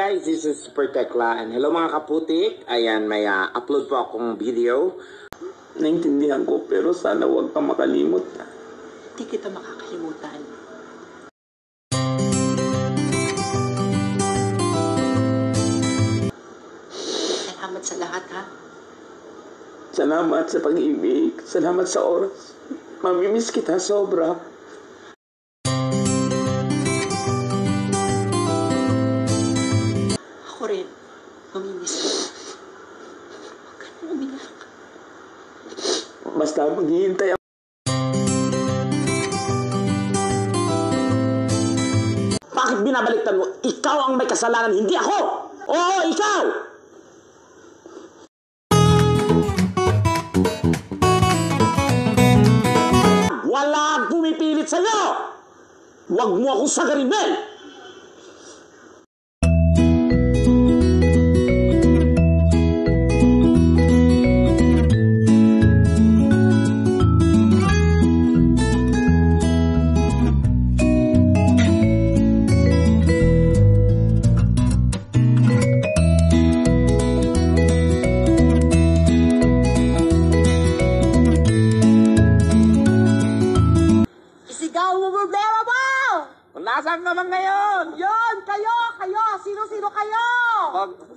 guys, this is Super Tekla and hello mga kaputik. Ayan, may upload po akong video. Naintindihan ko pero sana huwag kang makalimot. Hindi kita makakalimutan. Salamat sa lahat, ha? Salamat sa pag-ibig. Salamat sa oras. Mamimiss kita sobra. Ako rin. Mamimiss ko. Huwag ka nang umiyak. Basta maghihintay ako. Bakit binabaliktad mo? Ikaw ang may kasalanan, hindi ako! Oo, ikaw! Wala ang pumipilit sa'yo! Huwag mo akong sagarin, Mel! Nasaan naman ngayon? Yon! Kayo! Sino-sino kayo?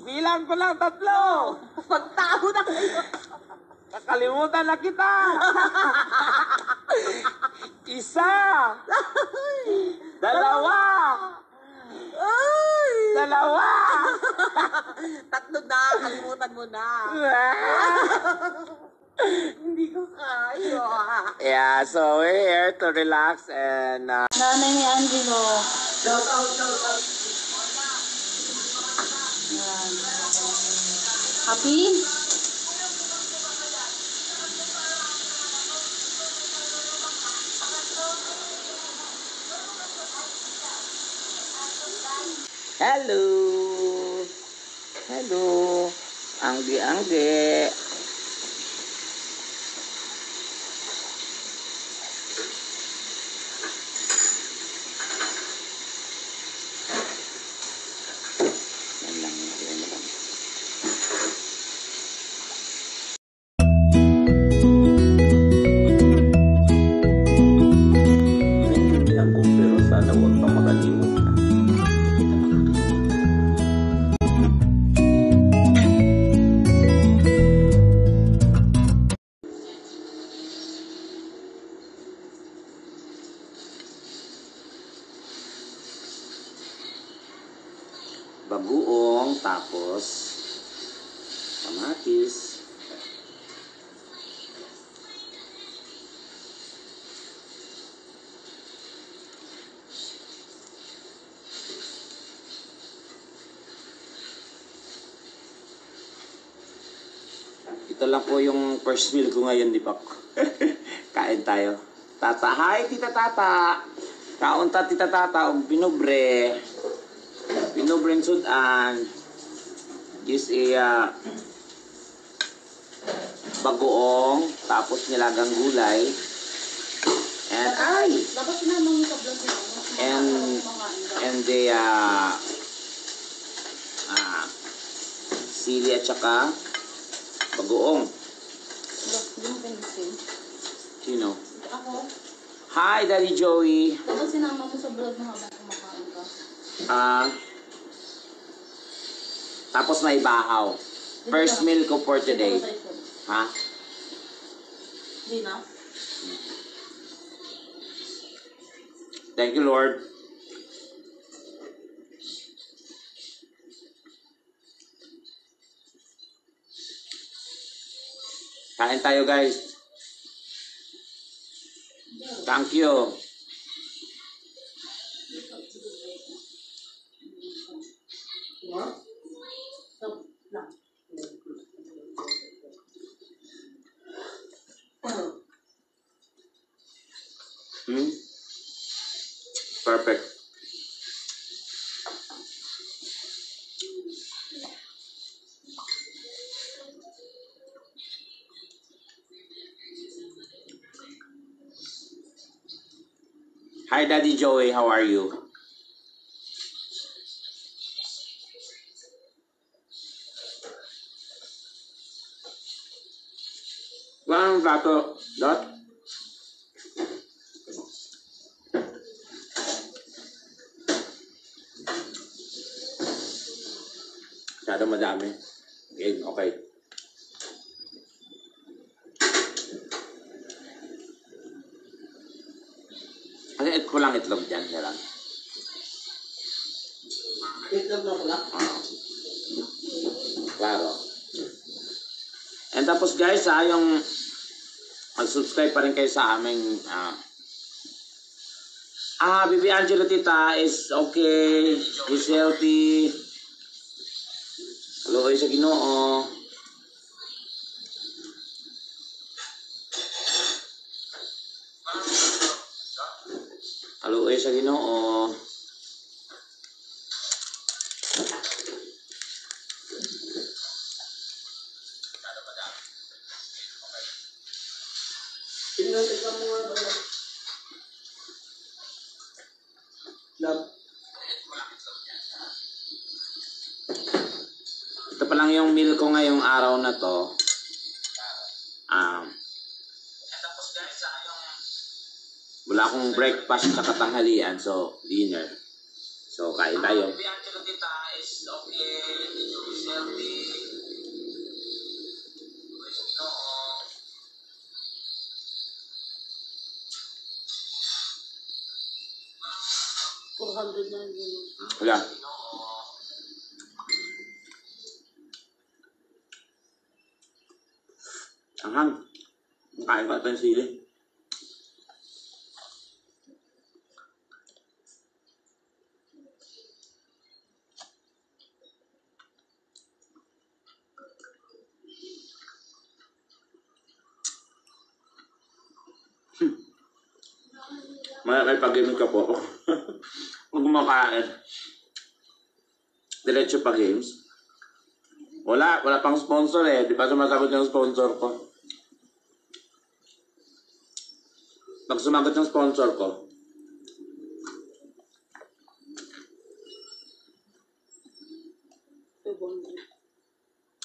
Bilang ko lang 3. Magtago na kayo! Nakalimutan na kita. 1, 2, 2. Tatlo na! Kalimutan mo na! Hindi ko kaya. Yeah, so we're here to relax and Nanay ni Angelo. Shout out. Yan. Happy? hello! Hello! Anggi. Naintindihan ko pero sana huwag kang makalimot. Bagoong, tapos kamatis. Ito lang po yung first meal ko ngayon, di ba? Kain tayo. Tata, hi tita Tata. Kaunta tita Tata, og pinobre. Pinobren sudan. This is bagoong, tapos nilagang gulay. And Dapat sinama mo sa vlog mo. and the sili at saka bagoong. Hindi mo pinagsin. Sino? Ako. Hi, Daddy Joey. Dapat sinama mo sa vlog mo habang kumakain ka. Tapos may bahaw. First meal ko for today. Ha? Hindi na. Thank you, Lord. Kain tayo, guys. Thank you. Perfect. Hi, Daddy Joey. How are you? Wala ang plato. Dot? Masyado madami. Okay, okay. Kasi ko lang itlog dyan. Yan lang. Itlog na pula. Claro. And tapos guys, yung mag-subscribe pa rin kayo sa aming Baby Angelo tita is okay, is healthy. Hello sa Ginoo. Hello sa Ginoo. Tingnan mo nga ba? Love. Ito pa lang yung meal ko ngayong araw na to. Wala akong breakfast sa katanghalian, so dinner. So kain tayo. $400 na yun. Wala. Anghang. Kain ko ito yung sili. May pag-gaming ka po. Kung kumakain. Diretso pa games. Wala pang sponsor eh. Di pa sumasagot yung sponsor ko. Pag sumagot yung sponsor ko,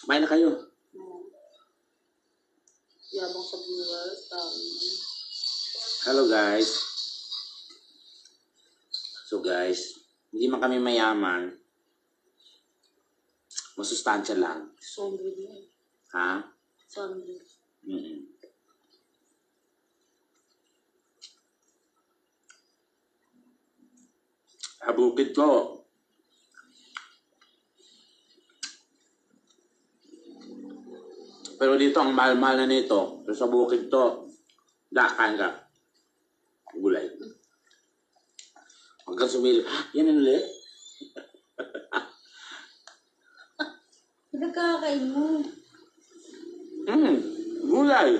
kumain na kayo. Yabang sa viewers. Hello guys. So guys, hindi man kami mayaman. Masustansya lang. Sombre na. Ha? Sombre. Bukid ko. Pero dito ang mahal-mahal na nito. Pero sa bukid to, kain ka. Gulay. Huwag kang sumilip. Yan ang ulit. Nagkakain mo. Gulay.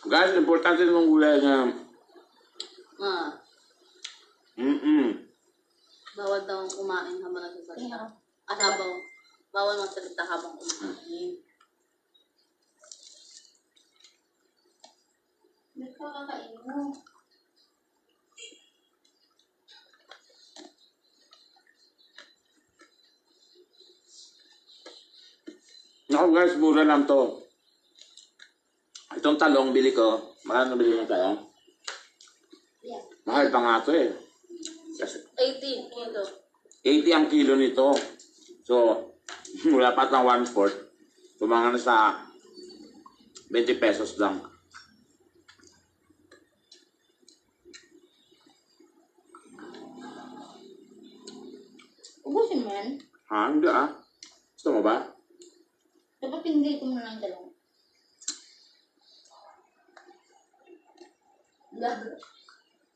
Guys, importante namang gulay na Bawal daw kumain habang nagsasalita. Bawal magsalita habang kumain. Nagkakain mo. Naku guys, mura lang to. Itong talong bili ko. Mahal na bili ng talong. Yeah. Mahal pa nga to eh. Kasi 80 kilo. 80 ang kilo nito. So, wala pa ng 1/4. Tumanga na sa 20 pesos lang. Ubusin mo yan. Ha? Hindi ah. Gusto mo ba? Dapat pinili ko mo lang dalawang.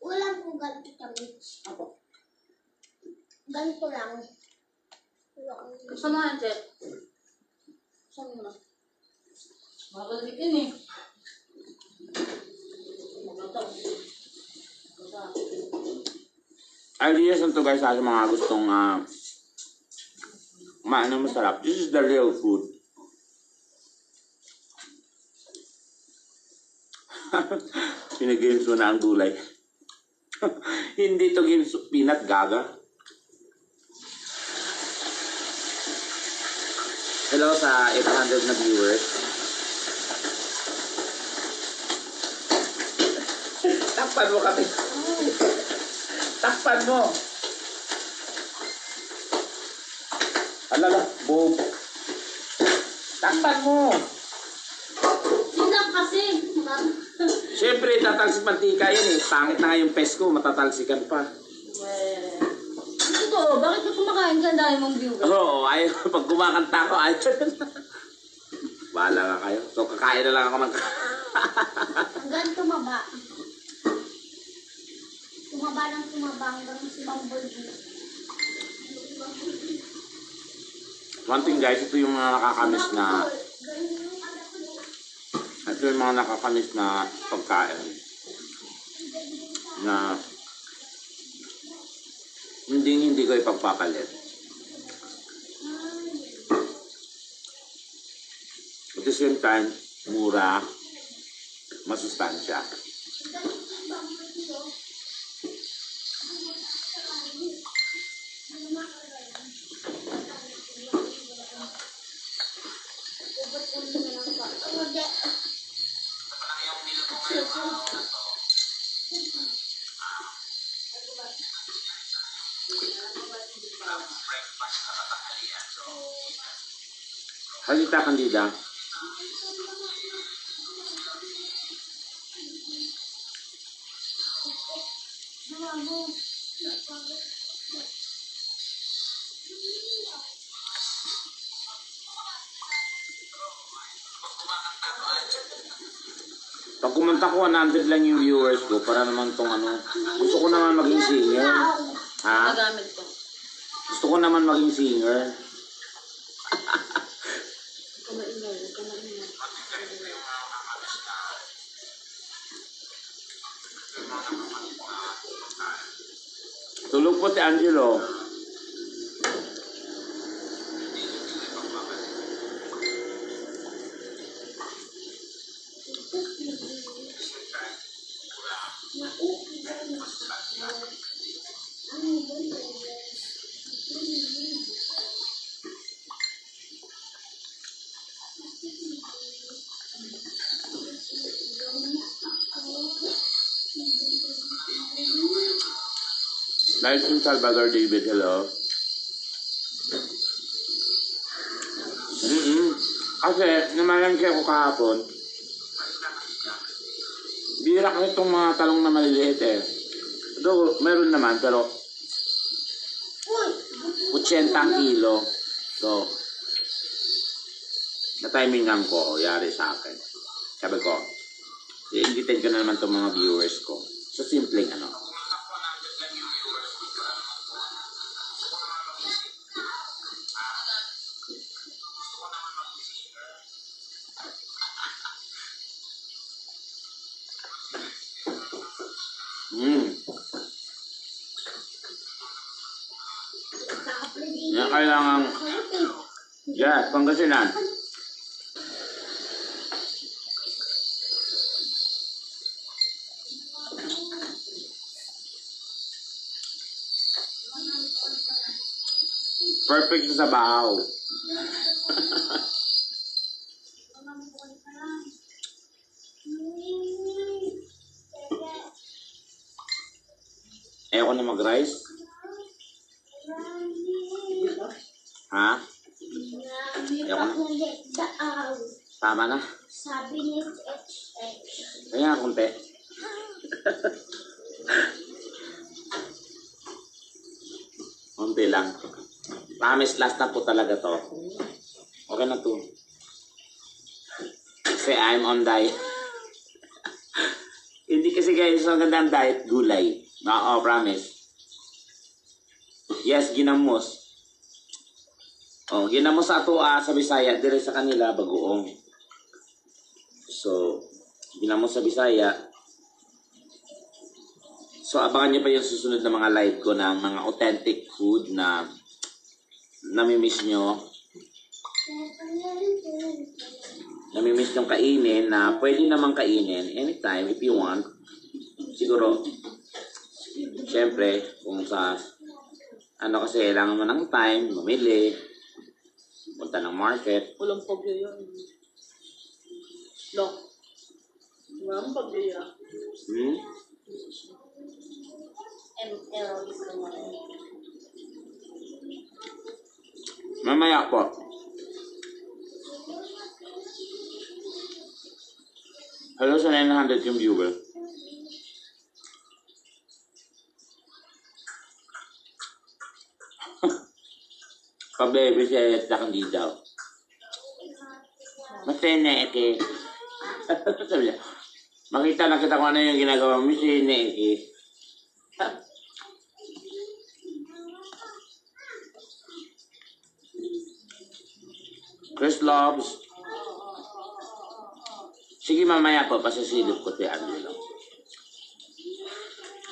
Wala po ganito kami. Ako. Ganito lang. Gusto mo yan, Jet? Gusto mo na. Mabalik yun eh. Maganda. Ideas nito guys sa mga gustong kumain ng masarap. This is the real food. Pinagames mo na ang gulay. Hindi to games peanut gaga. Hello sa 800 na viewers. Takpan mo kami. Takpan mo. Alala, Bob. Takpan mo. Sindang kasi. Siyempre, tatalsik mantika yan eh. Pangit na nga yung pes ko, matatalsikan pa. Totoo, bakit ka kumakain ka dahil mong viewer? Oo, ayaw. Pag kumakanta ko, ayaw. Bahala nga kayo. So, kakain na lang ako ng... Hanggang tumaba. Tumaba ng tumaba hanggang si Bumblebee. One thing guys, ito yung mga nakakamiss na... Ito yung mga nakakamiss na pagkain. Na... Hindi ko ipagpapalit. At the same time, mura, masustansya. Halita Candida. Pag kumanta ko, 100 lang yung viewers ko para naman tong ano. Gusto ko naman maging singer. Ha? Nagamit ko. Gusto ko naman maging singer. Tulog po si Angelo. Nice in Salvador David, hello. Kasi, namalangki ako kahapon. Bira kasi itong mga talong na maliliit eh. Though, meron naman, pero 80 ang kilo. So, na-timingan ko, yari sa akin. Sabi ko, i-invite ko na naman itong mga viewers ko. So, simpleng ano. Yan kailangan... Yes, Pangasinan. Perfect sa bahaw. Ayoko na mag-rice. Ha? Ayoko na. Tama na. Sabi ni XX. Kaya nga, kunti. Kunti lang. Promise, last na po talaga to. Okay na to. Kasi I'm on diet. Hindi kasi guys, ang gandang diet, gulay. Oo, promise. Yes, ginamos. Oh, ginamos sa ato sa Bisaya, dire sa kanila bagoong. So, ginamos sa Bisaya. So, abangan niyo pa yung susunod na mga live ko ng mga authentic food na namimiss nyo. Namimiss nyong kainin na pwede namang kainin anytime if you want. Siguro, syempre, kung sa ano kasi kailangan mo ng time, mamili, punta ng market. Walang pagdaya. Lock. Walang pagdaya. And aerobics ko na. Mamaya po. Hello sa 900 yung viewer. Pabebe siya sa hindi daw. Masene eke. Sabi niya, makita na kita kung ano yung ginagawa mo, masene eke. Chris Loves. Sige, mamaya po, pasasilip ko si Angelo.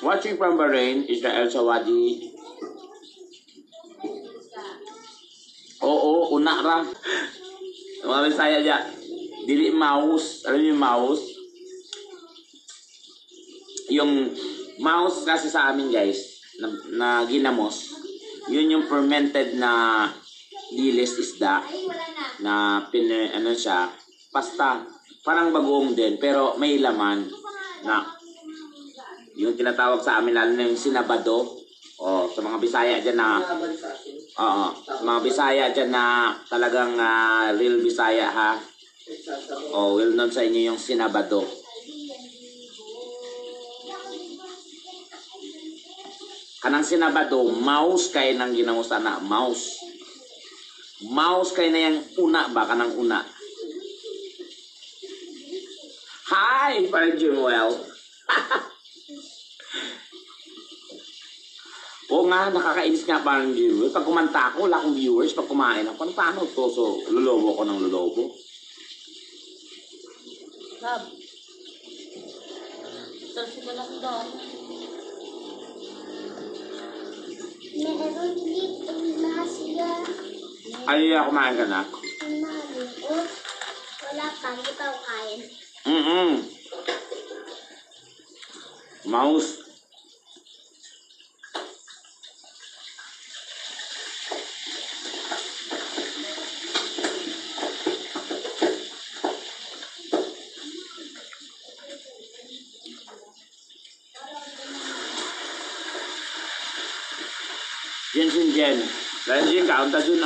Watching from Bahrain, Israel Sawadi. Oo, una ra. Mga Bisaya dyan. Dili mouse. Alam niyo yung mouse? Yung mouse kasi sa amin guys, na ginamos, yun yung fermented na dilis isda na ano siya, pasta. Parang bagoong din, pero may laman na yung tinatawag sa amin lalo na yung sinabado. O, sa mga Bisaya dyan na oo, sa mga Bisaya dyan na talagang real Bisaya ha. O, well known sa inyo yung sinabado. Kanang sinabado, mouse kay nang ginamusta na, mouse. Mouse kay na yung una ba, kanang una. Hi, parang Jimwell. Oo nga, nakakainis nga parang viewers. Pag kumanta ako, wala akong viewers. Pag kumain ako, paano to? So, lulobo ko ng lulobo. Lab. Selfie ko lang daw. Meron dito na siya. Ay, kumain ka na? Nalimot. Wala pa, hindi pa ako kain. Mouse. Jen. Dahil Jen, kaunta dun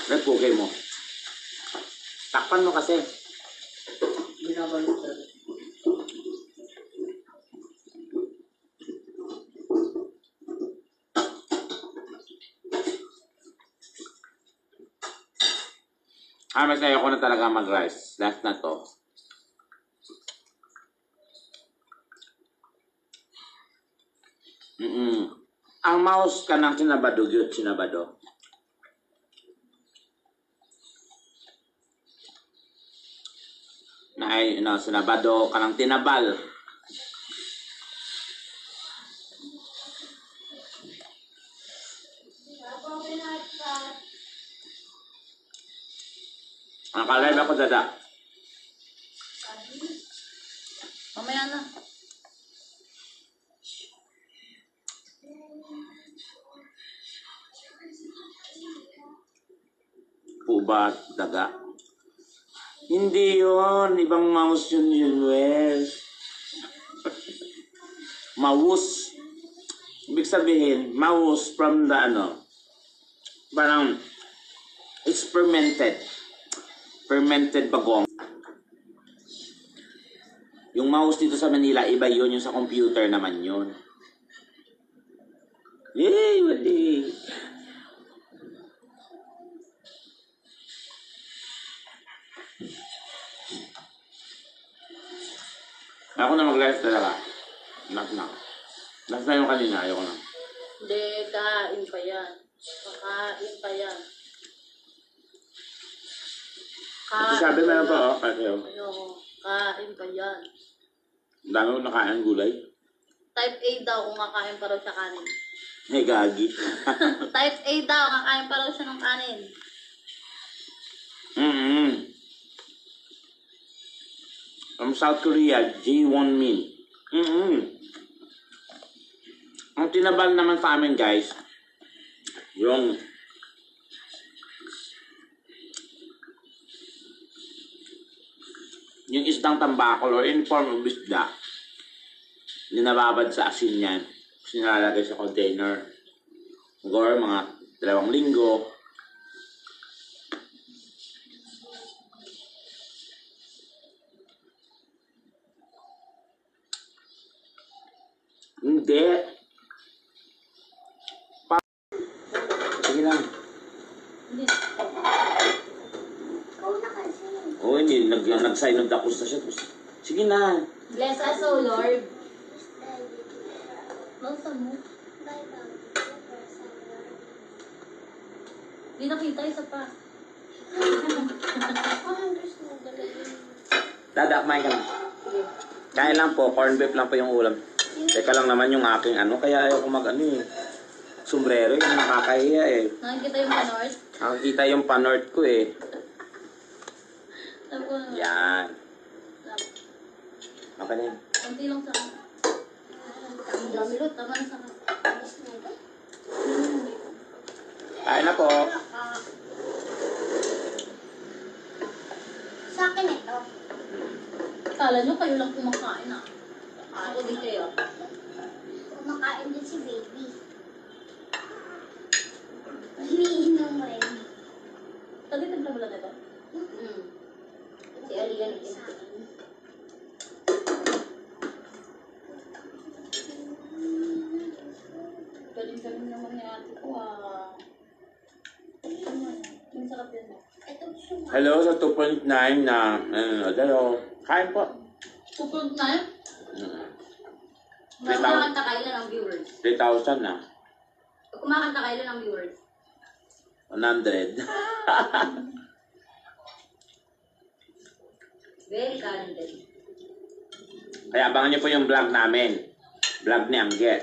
Nagpukay mo. Takpan mo kasi. Mas ayoko na talaga mag-rice. Last na to. Ang mouse ka ng sinabado, yun, sinabado. Na ay, sinabado ka ng tinabal. Nakalive ako, dada. Mamaya na. Pubat, daga. Hindi yun. Ibang mouse yun, Wes. Mouse. Ibig sabihin, mouse from the parang it's fermented. Fermented bagong. Yung mouse dito sa Manila, iba yun. Yung sa computer naman yun. Yay, wali. Ako na mag-live talaga. Last na yung kanina, ayoko na. Hindi, kain pa yan. Kakain pa yan. Kasi sabi meron pa, kasi kain pa yan. ang dami mo nakain gulay. Type A daw kung kakain pa raw siya kanin. Hey, gagi. Type A daw, kakain pa raw siya ng kanin. From South Korea, Ji-won Min. Ang tinabal naman sa amin, guys, yung yung isdang tambakol or in form of isda, ninababad sa asin yan. Tapos nilalagay sa container. Or mga 2 linggo. Hindi. Sige lang. Hindi. Ikaw na kasi. Oo, hindi. Nag-sign of the cross na siya. Sige na. Bless us, O Lord. Bausa mo. Hindi nakita, isa pa. Dada, kumain ka na. Kain lang po. Corn beef lang po yung ulam. Teka lang naman yung aking ano. Kaya ayaw ko sombrero. Yung nakakahiya eh. Nakikita yung panort. Nakakita yung panort ko eh. Sabi ko, Yan. Okay na yun. konti lang sa akin. Ang dami lot, tama na sa akin. Kain na po. Sa akin ito. Kala nyo kayo lang kumakain ah. Ako din kayo. Kumakain din si baby. Umiinom rin. Tagitag na wala na ito? Si Aliyah Sa nag-input. akin. Galing-galing naman ni ate ko ah. Yung sarap yan ah. Ito gusto mo. Hello sa 2.9 na dalo. Kain po. 2.9? Mm. Kumakanta kailan ang viewers? 3,000 na. Kumakanta kailan ang viewers? 100. Very talented. Kaya abangan niyo po yung vlog namin. Vlog ni Angge.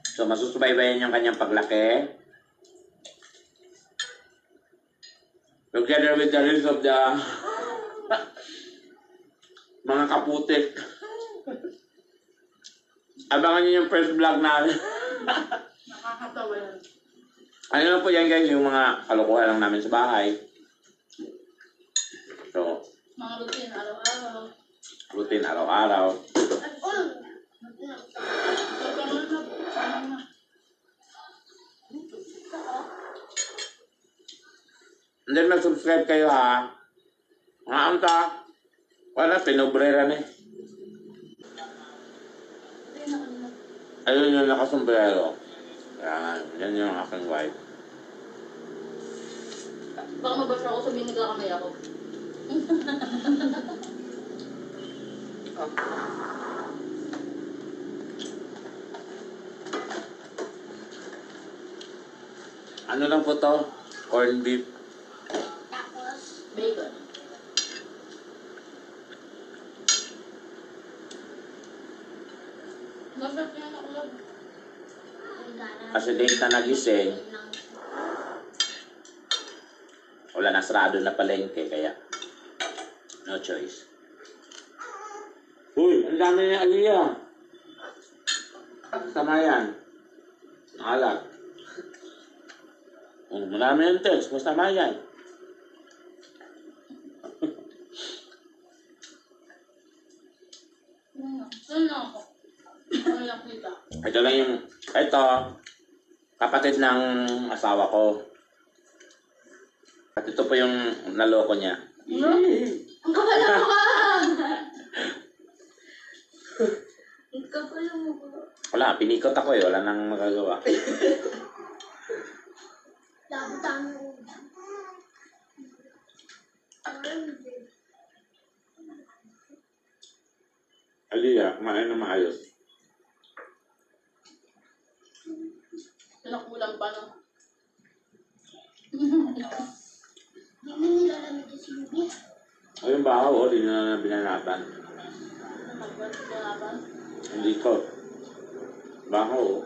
So masusubaybayan yung kanyang paglaki. Together with the rest of the mga kaputik. Abangan niyo yung first vlog namin. Nakakatawa yan. Ano lang po yan guys, yung mga kalokohan lang namin sa bahay. So, Mga routine, araw-araw. routine araw-araw. And then mag-subscribe kayo ha. Mga amta. Wala, pinobrera na eh. Ayun yung nakasombrero. Yan yung aking wife. Baka mabasa ako sabihin nagkakamay ako. Ano lang po to? Corn beef. Tapos, Bacon. Masarap yan ako lang. Kasi late na nagising. Wala na, sarado na palengke, kaya no choice. Uy, ang dami niya Aliyah. Tama yan. Alag. Marami yung text, mas tama yan. Saan na ako? Wala kita. Ito lang yung, ito, kapatid ng asawa ko. At ito po yung naloko niya. Ang kapal na mukha! Ang kapal na mukha. Wala, pinikot ako eh. Wala nang magagawa. labot ang ulam. Aliyah, kumain na maayos. Pinakulang pa no? Hindi mo nilalamig si baby. Ayun ba ako? O, di na binanatan. Nagpapalaban. Hindi ko. Baho.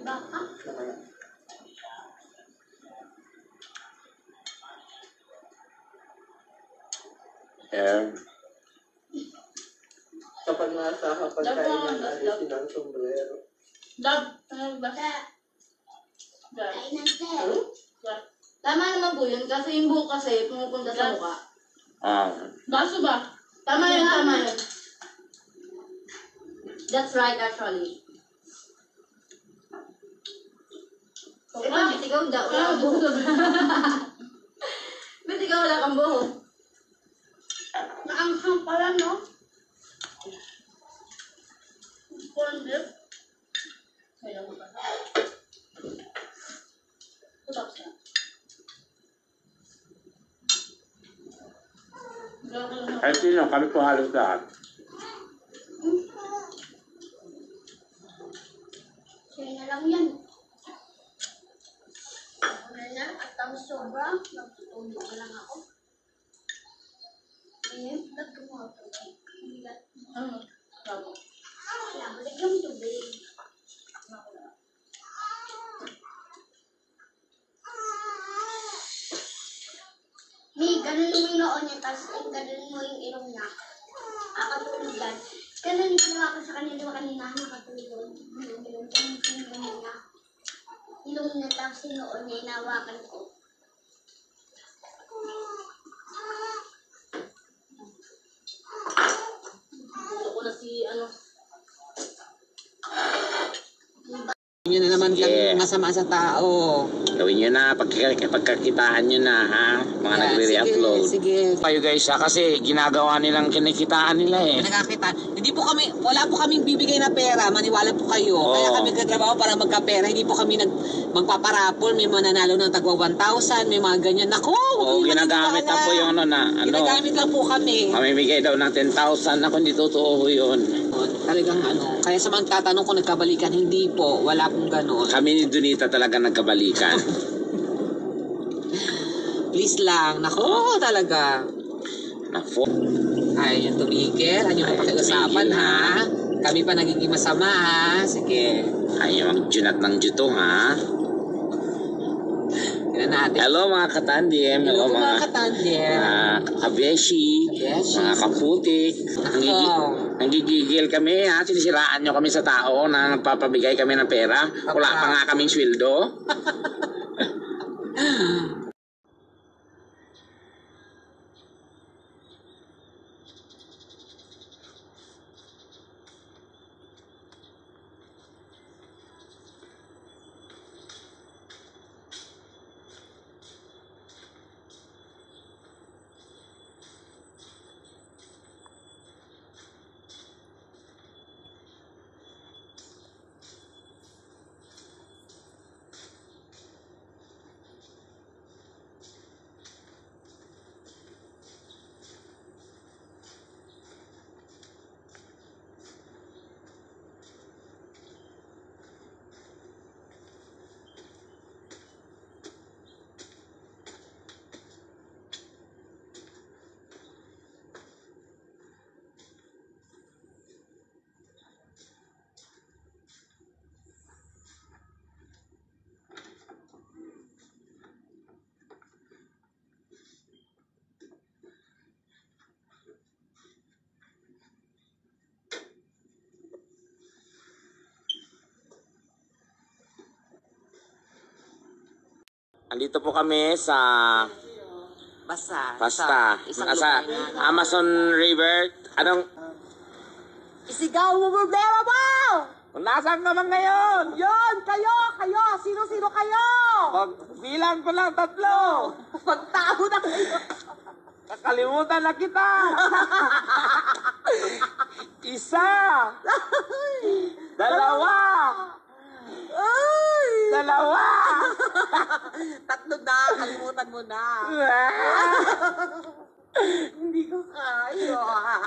Baka. Air. Kapag nasa kapagkainan, alisin ang sombrero. Dab! Ano ba? Dab. Kainan siya. Tama naman po yun kasi yung buhok kasi pumupunta sa mukha. Baso ba? Tama yun, tama yun. That's right, actually. Ba't ikaw wala kang buho? Ba't ikaw wala kang buho? Naanghang pala, no? Corn beef. Mayroon mo pa. Tapos na. Ay, sino? Kami po halos lahat. Sa'yo na lang yan. Ako na at ang sobra. Nagtutulog na lang ako. Ba't kumatulog? Bravo. Kaya balik yung tubig. Ganun mo yung noon niya, tapos ganun mo yung ilong niya. Nakatulog yan. Ganun yung ginawa ko sa kanila kanina, nakatulog. Yung ilong niya. Ilong niya, tapos yung noon niya, inawakan ko. Gusto ko na si, Yun na naman kang masama sa tao. Gawin nyo na, pagkakitaan nyo na, ha? Mga nagre-re-upload. Sige. Kayo guys, ha? Kasi ginagawa nilang kinikitaan nila eh. Nakakita. Hindi po kami, wala po kaming bibigay na pera, maniwala po kayo. Oo. Kaya kami nagtatrabaho para magkapera, hindi po kami magpaparapol, may mananalo ng tagwa 1,000, may mga ganyan. Naku! Oo, ginagamit na po yung Ginagamit lang po kami. mamimigay daw ng 10,000. Ako, hindi totoo yun. Talagang kaya sa mga tatanong kung nagkabalikan, hindi po, wala pong gano'n. Kami ni Donita talaga nagkabalikan. Please lang, naku, talaga. Nako. Ay, yung tumigil, ano yung pakiusapan ha? Kami pa nagiging masama ha? Sige. Ayaw mag-junat ng juto, ha? Tignan natin. Hello mga katandim. Hello mga katandem. Kabeshi. Kabeshi. Mga kaputik. Nanggigigil kami, ha? Sinisiraan nyo kami sa tao na nagpapabigay kami ng pera. Wala pa nga kaming sweldo. Andito po kami sa Basta. sa lugar na. Amazon River. Anong Isigaw mo problema mo! kung nasaan naman ngayon? Yon! Kayo! Sino-sino kayo? Bilang ko lang 3. Magtago na kayo! Kakalimutan na kita. 1, 2, Ay! 2. Tatlo na! Kalimutan mo na! Hindi ko kaya.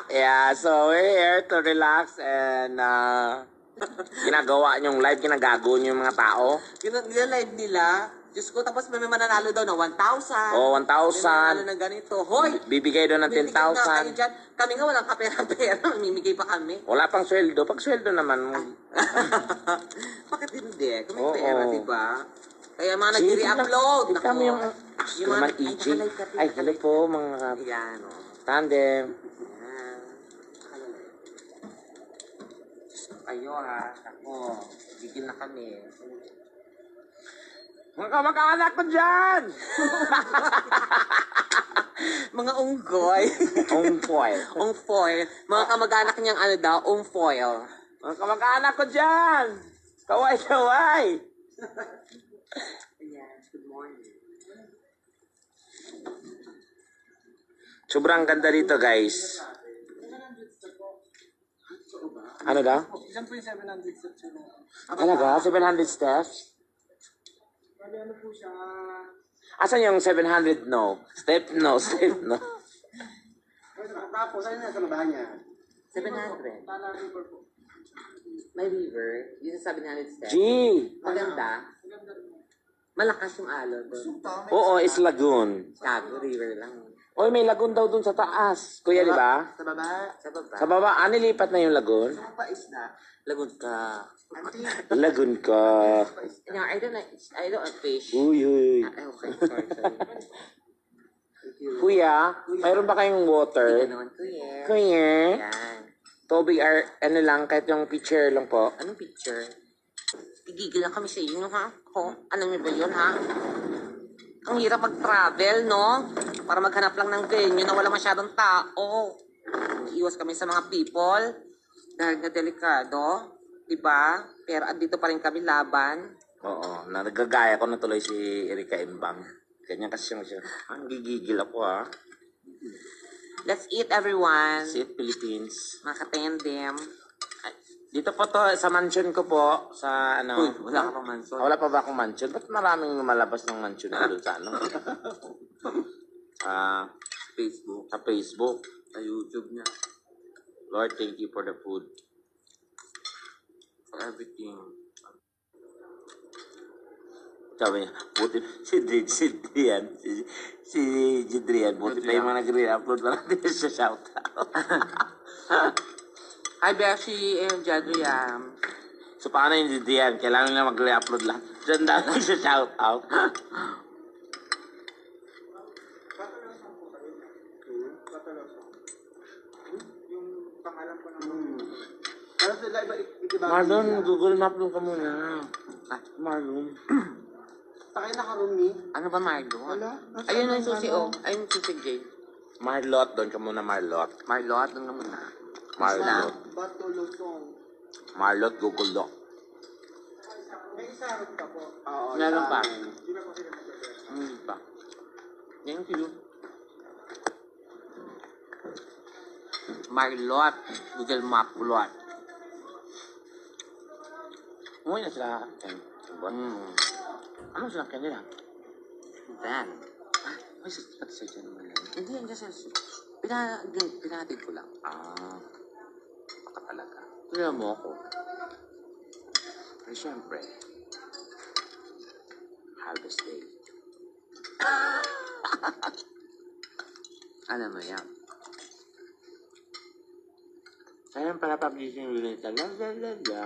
Yeah, so we're here to relax and ginagawa yung live, ginagago nyo yung mga tao. Nila-live nila. Diyos ko, tapos may mananalo daw na 1,000. O, May mananalo 1,000. ng ganito. Hoy! Bibigay doon ng bibigyan na kayo 10,000. dyan. Kami nga walang kapera-pera. Mamimigay pa kami. Wala pang sweldo. Pag sweldo naman, Bakit hindi? Kung may Oo. pera, di ba? Kaya mga nag-re-upload. Hindi kami yung Yung mga naman EJ. Ay, hello po mga Yan, o. tandem. Yan. Diyos ko kayo ha. Ako, gigil na kami. Mga kamag-anak ko dyan! Mga unggoy. Ungfoil. Ungfoil. Mga kamag-anak niyang ano daw, ungfoil. Mga kamag-anak ko dyan! Kaway-kaway! Ayan, good morning. Sobrang ganda dito, guys. Ano daw? Diyan po yung 700 steps yun. Talaga? 700 steps? Bali ano po siya? Asan yung 700 no? Step no, step no. Tapos, ayun na sa baba niya. 700. Tala River po. May river. Yun sa 700 steps. G! Maganda. Malakas yung alon doon. Oo, is lagoon. Tago, river lang. Oy, may lagoon daw dun sa taas. Kuya, di ba? Sa baba. Sa baba. Sa baba, nilipat na yung lagoon? Sa pa isda. Lagon ka. Auntie. Lagoon ka. No, I don't fish. Uy, uy. Ah, okay, sorry. Kuya, mayroon ba kayong Hindi water? naman ko yan. Kuya, Yan. tubig or ano lang, kahit yung pitcher lang po. Anong picture? Igigil lang kami sa inyo, ha? Ano niyo ba yun, ha? Ang hirap mag-travel, no? Para maghanap lang ng venue na wala masyadong tao. Iwas kami sa mga people dahil nga delikado, diba? Pero andito pa rin kami laban. Oo, nagagaya ko na tuloy si Erika Imbang. Ganyan kasi siya. Ang gigigil ako, ha? Let's eat, everyone. Sit Philippines. Mga katendem. Dito po to, sa mansion ko po, sa ano. Uy, wala ka pa manson. Wala pa ba akong mansion? Ba't maraming lumalabas ng mansion ko doon sa ano? Facebook. Sa Facebook. Sa YouTube niya. Lord, thank you for the food. For everything. Sabi niya, buti, si Jidrian, buti pa yung mga nagre-upload na natin sa shoutout. Hi, Beshi and Jadriam. So, paano yung Jidrian? Kailangan nila mag-re-upload lang. Diyan dahil sa shoutout. Yung pangalan ko naman. Ano sila iba? Marlon, Google Map lang ka muna. Marlon. Takay na karumi. Ano ba, Marlo? Wala. Ayun ang susi, oh. Ayun yung susi, Jay. Marlot, doon ka muna, Marlot. Marlot, doon naman na. Marlot. Bato Luzon. Marlot, Google Doc. May isa rin ka po. Oo. Meron pa. Di ba po sila mag-prepare? Pa. Thank you. Marlot. Google Map lot. Umuwi na sila. Ano sila kanila? Then. May pati sa dyan naman lang. Hindi, hindi siya. Pinatid ko lang. Baka talaga. Kaya mo ako. Pero syempre, Harvest Day. Alam mo yan. Kaya para pag-gising ulit, la la la la.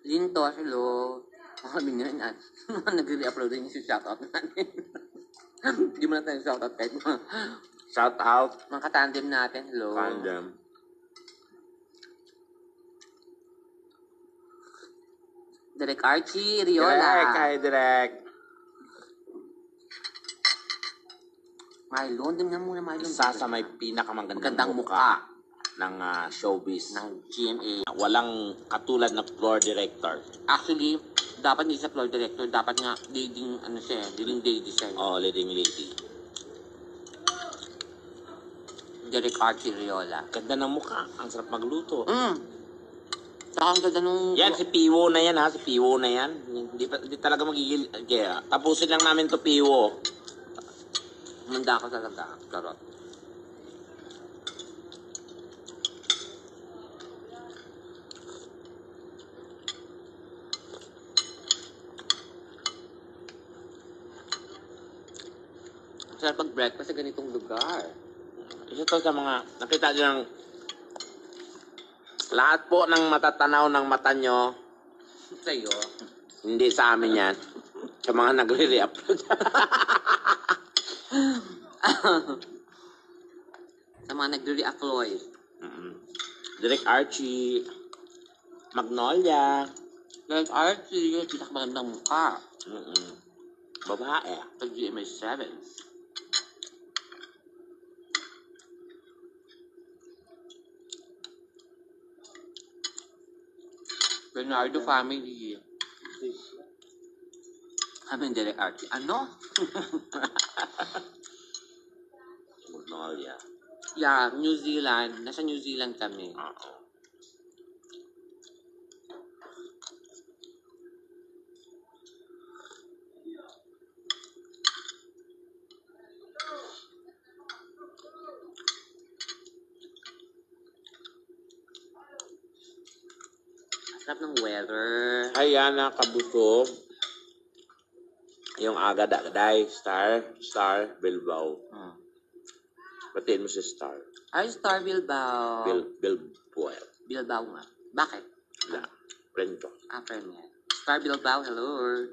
Linto, hello. Kami nga yan. Nagre-upload din yung shoutout natin. Hindi mo na tayo shoutout kahit Shout out, mga katandem natin. Hello. fandom. Direk Archie, Riola. Direk, kay Direk. Marlon, din nga muna Marlon. Isa sa may pinakamagandang Magandang mukha ng showbiz. ng GMA. Walang katulad na floor director. Actually, dapat hindi sa floor director, dapat nga leading, ano siya, leading lady siya. Oh, leading lady. Direk Archie Riola. Ganda ng mukha. Ang sarap magluto. Saka ang ganda nung... Yan, si Piwo na yan ha. Si Piwo na yan. Hindi talaga magigil. Kaya, tapusin lang namin to Piwo. Manda ko talaga, karot. Sarap pag-breakfast sa ganitong lugar. Isa to sa mga, nakita nyo ng lahat po ng matatanaw ng mata nyo, Sa'yo. hindi sa amin yan. Sa mga nagre-re-upload. Sa mga nagre-reapploid. Direk Archie. Magnolia. Like Archie, yung pinakamagandang mukha. Babae. Sa GMA7. Bernardo family. Kami yung Derek Archie. Ano? Magnolia. Yeah, New Zealand. Nasa New Zealand kami. Oo. Sarap ng weather. Ayan na kabusog. Yung agad-agaday. Star Bilbao. Batiin mo si Star. Ay, Star Bilbao. Bilbao. Bilbao nga. Bakit? Wala. Friend ko. Friend niya. Star Bilbao, hello.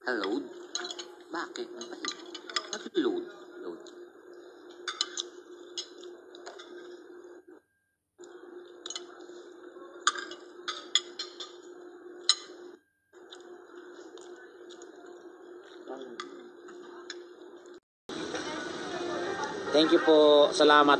Hello? Bakit? Bakit load? Load. Thank you po. Salamat.